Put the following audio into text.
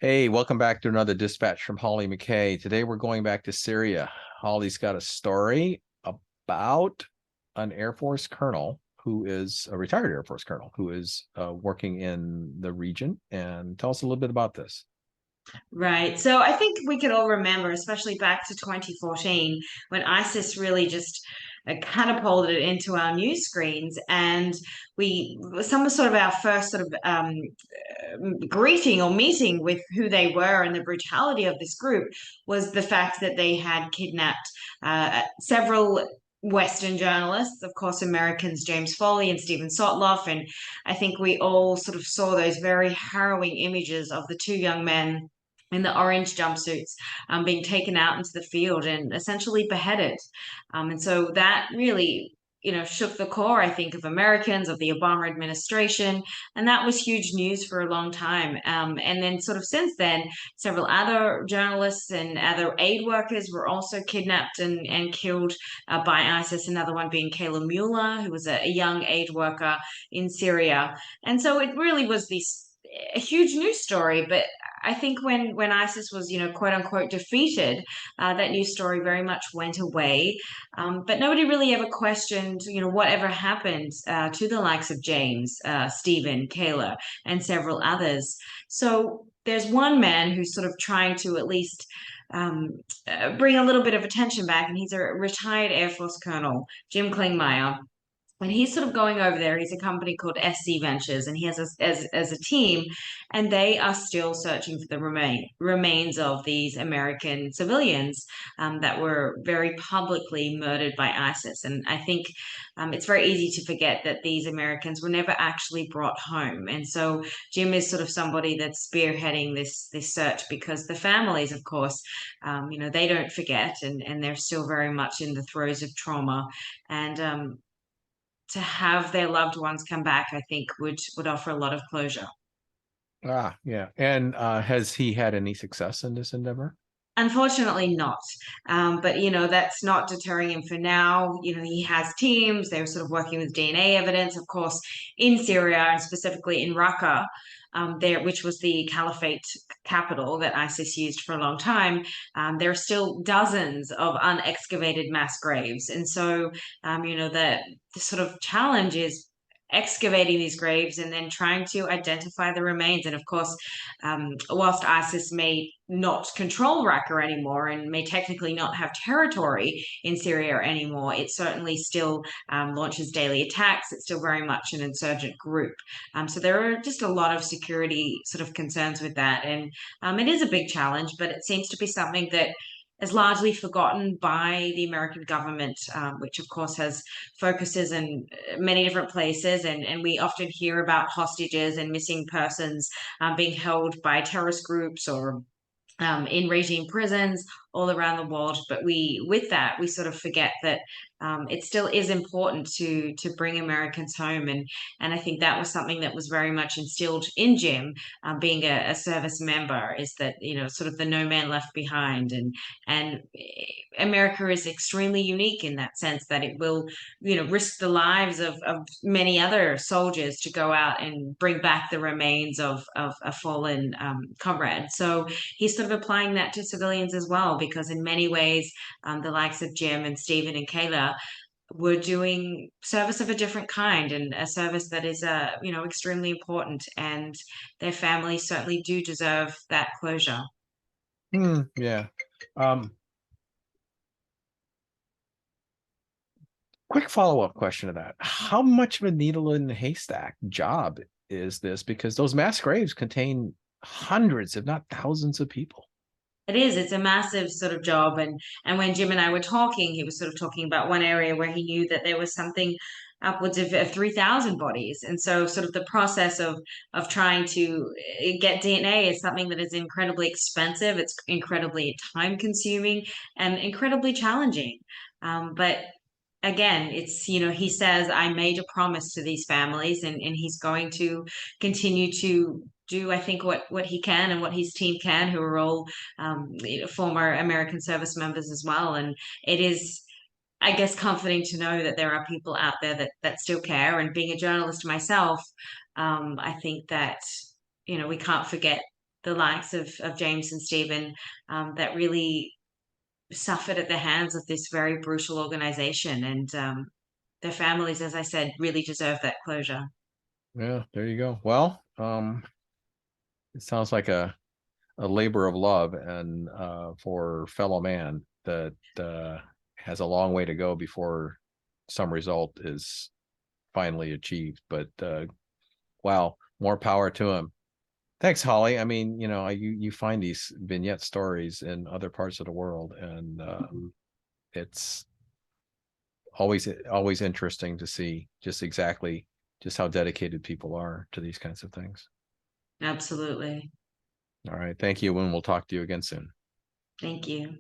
Hey, welcome back to another dispatch from Holly McKay. Today we're going back to Syria. Holly's got a story about an Air Force colonel who is a retired Air Force colonel who is working in the region. And tell us a little bit about this. Right. So I think we could all remember, especially back to 2014, when ISIS really just catapulted it into our news screens. And some sort of our first sort of greeting or meeting with who they were and the brutality of this group was the fact that they had kidnapped several Western journalists, of course, Americans, James Foley and Stephen Sotloff. And I think we all sort of saw those very harrowing images of the two young men in the orange jumpsuits being taken out into the field and essentially beheaded. And so that really, shook the core, I think, of Americans, of the Obama administration. And that was huge news for a long time. And then, sort of since then, several other journalists and other aid workers were also kidnapped and killed by ISIS. Another one being Kayla Mueller, who was a young aid worker in Syria. And so it really was this a huge news story. But I think when ISIS was, quote unquote, defeated, that news story very much went away. But nobody really ever questioned, whatever happened to the likes of James, Stephen, Kayla, and several others. So there's one man who's sort of trying to at least bring a little bit of attention back, and he's a retired Air Force Colonel, Jim Klingmeyer. And he's sort of going over there. He's a company called SC Ventures, and he has as a team, and they are still searching for the remains of these American civilians that were very publicly murdered by ISIS. And I think it's very easy to forget that these Americans were never actually brought home. And so Jim is sort of somebody that's spearheading this search because the families, of course, they don't forget, and they're still very much in the throes of trauma. And to have their loved ones come back, I think would offer a lot of closure. Yeah. And has he had any success in this endeavor? Unfortunately, not. But that's not deterring him for now. He has teams. They're sort of working with DNA evidence, of course, in Syria and specifically in Raqqa, there, which was the caliphate capital that ISIS used for a long time. There are still dozens of unexcavated mass graves, and so the sort of challenge is excavating these graves and then trying to identify the remains. And of course, whilst ISIS may not control Raqqa anymore and may technically not have territory in Syria anymore, it certainly still launches daily attacks. It's still very much an insurgent group. So there are just a lot of security sort of concerns with that. And it is a big challenge, but it seems to be something that is largely forgotten by the American government, which of course has focuses in many different places. And we often hear about hostages and missing persons being held by terrorist groups or in regime prisons all around the world. But with that, we sort of forget that it still is important to bring Americans home, and I think that was something that was very much instilled in Jim, being a service member, is that sort of the no man left behind, and America is extremely unique in that sense that it will risk the lives of many other soldiers to go out and bring back the remains of a fallen comrade. So he's sort of applying that to civilians as well, because in many ways, the likes of Jim and Stephen and Kayla were doing service of a different kind, and a service that is extremely important, and their families certainly do deserve that closure. Yeah. Um, Quick follow-up question to that. How much of a needle in the haystack job is this? Because those mass graves contain hundreds, if not thousands, of people. It is. It's a massive sort of job, and when Jim and I were talking, he was sort of talking about one area where he knew that there was something upwards of 3,000 bodies, and so sort of the process of trying to get DNA is something that is incredibly expensive. It's incredibly time consuming and incredibly challenging. But again, it's he says, I made a promise to these families, and he's going to continue to do, I think, what he can and what his team can, who are all former American service members as well. And it is, I guess, comforting to know that there are people out there that still care. And being a journalist myself, I think that we can't forget the likes of James and Stephen, that really suffered at the hands of this very brutal organization. And their families, as I said, really deserve that closure. Yeah, there you go. Well, it sounds like a labor of love and for fellow man that has a long way to go before some result is finally achieved. But wow, more power to him. Thanks, Holly. I mean, you find these vignette stories in other parts of the world, and it's always interesting to see just how dedicated people are to these kinds of things. Absolutely. All right, thank you, and we'll talk to you again soon. Thank you.